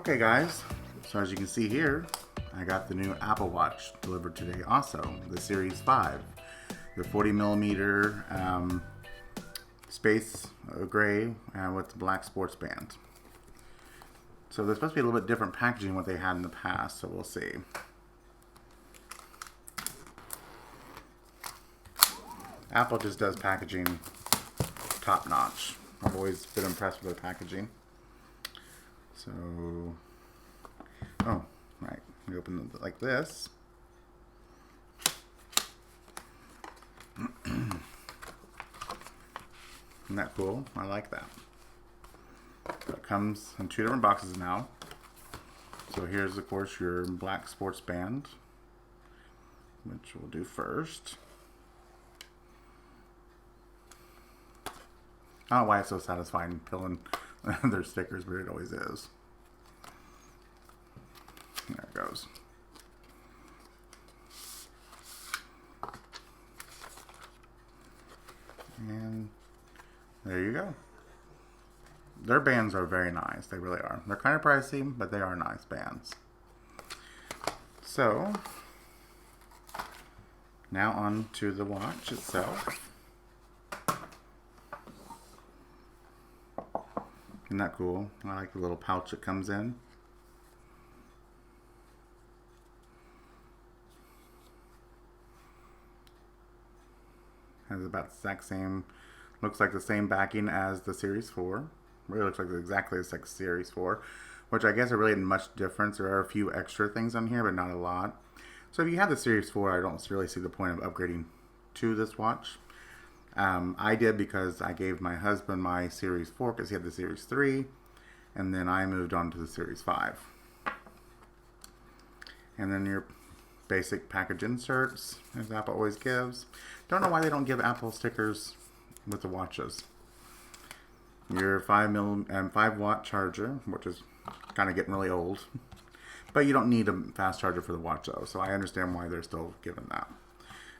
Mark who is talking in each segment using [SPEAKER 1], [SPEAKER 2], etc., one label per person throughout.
[SPEAKER 1] Okay guys, so as you can see here, I got the new Apple Watch delivered today also, the Series 5. The 40 millimeter space gray with the black sports band. So there's supposed to be a little bit different packaging than what they had in the past, so we'll see. Apple just does packaging top notch. I've always been impressed with their packaging. So, oh, right, we open it like this. Isn't that cool? I like that. So it comes in two different boxes now. So here's, of course, your black sports band, which we'll do first. I don't know why it's so satisfying peeling their stickers, but it always is. There it goes. And there you go. Their bands are very nice. They really are. They're kind of pricey, but they are nice bands. So, now on to the watch itself. Isn't that cool? I like the little pouch it comes in. Has about the exact same, looks like the same backing as the Series 4. Really looks like exactly the Series 4, which I guess are really much difference. There are a few extra things on here, but not a lot. So if you have the Series 4, I don't really see the point of upgrading to this watch. I did because I gave my husband my Series 4 because he had the Series 3, and then I moved on to the Series 5. And then your basic package inserts, as Apple always gives. Don't know why they don't give Apple stickers with the watches. Your 5-watt charger, which is kind of getting really old, but you don't need a fast charger for the watch though, so I understand why they're still giving that.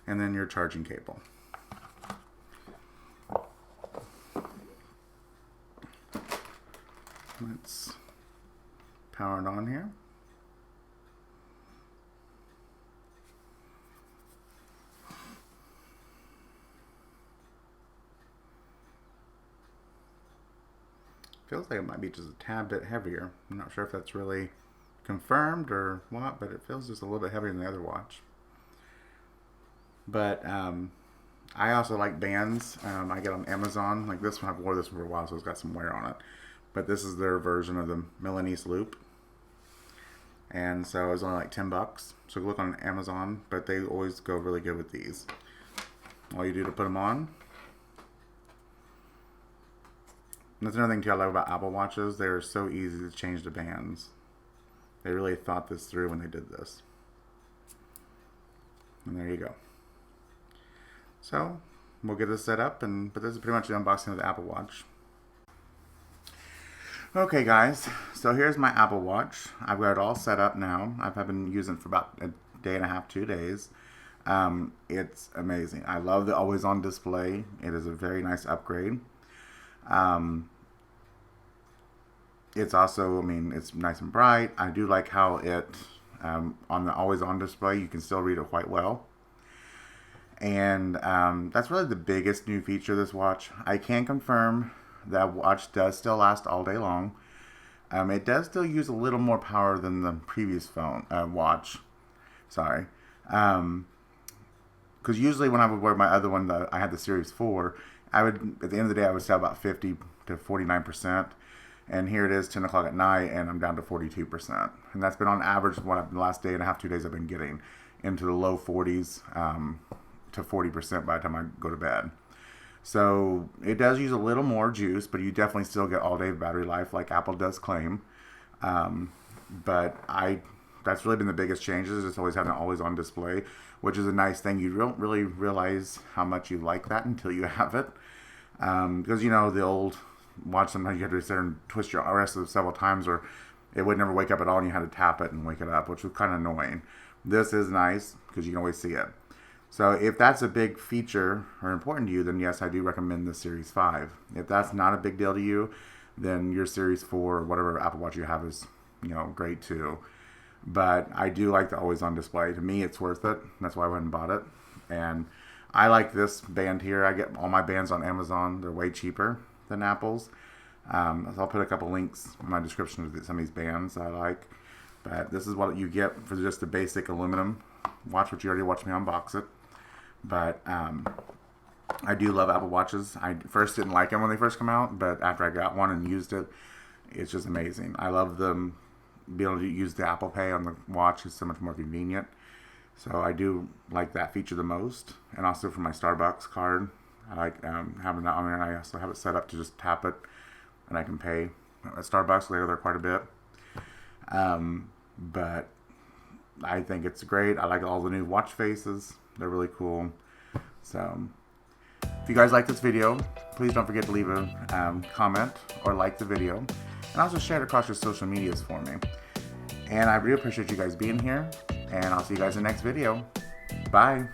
[SPEAKER 1] And then your charging cable. Let's power it on here. Feels like it might be just a tad bit heavier. I'm not sure if that's really confirmed or what, but it feels just a little bit heavier than the other watch. But I also like bands. I get on Amazon. Like this one, I've worn this for a while, so it's got some wear on it. But this is their version of the Milanese loop. And so it was only like $10. So look on Amazon, but they always go really good with these. All you do to put them on. And that's another thing too I love about Apple Watches. They're so easy to change the bands. They really thought this through when they did this. And there you go. So we'll get this set up, but this is pretty much the unboxing of the Apple Watch. Okay guys, so here's my Apple Watch. I've got it all set up now. I've been using it for about a day and a half, 2 days. It's amazing. I love the always on display. It is a very nice upgrade. It's also, I mean, it's nice and bright. I do like how it, on the always on display, you can still read it quite well. And that's really the biggest new feature of this watch. I can confirm that watch does still last all day long. It does still use a little more power than the previous watch. Sorry. Because usually when I would wear my other one, I had the Series 4, I would, at the end of the day, I would say about 50 to 49%. And here it is, 10 o'clock at night, and I'm down to 42%. And that's been on average what the last day and a half, 2 days I've been getting into the low 40s to 40% by the time I go to bed. So it does use a little more juice, but you definitely still get all day battery life like Apple does claim. But that's really been the biggest changes. It's always having it always on display, which is a nice thing. You don't really realize how much you like that until you have it. Because, you know, the old watch, sometimes you had to sit there and twist your wrist several times, or it would never wake up at all, and you had to tap it and wake it up, which was kind of annoying. This is nice because you can always see it. So if that's a big feature or important to you, then yes, I do recommend the Series 5. If that's not a big deal to you, then your Series 4 or whatever Apple Watch you have is great too. But I do like the always on display. To me, it's worth it. That's why I went and bought it. And I like this band here. I get all my bands on Amazon. They're way cheaper than Apple's. So I'll put a couple links in my description of some of these bands I like. But this is what you get for just the basic aluminum watch, which you already watched me unbox it. But I do love Apple Watches. I first didn't like them when they first come out, but after I got one and used it, it's just amazing. I love them. Being able to use the Apple Pay on the watch is so much more convenient. So I do like that feature the most. And also for my Starbucks card, I like having that on there. And I also have it set up to just tap it, and I can pay at Starbucks. They go there quite a bit. But I think it's great. I like all the new watch faces. They're really cool. So if you guys like this video, please don't forget to leave a comment or like the video. And also share it across your social medias for me. And I really appreciate you guys being here. And I'll see you guys in the next video. Bye.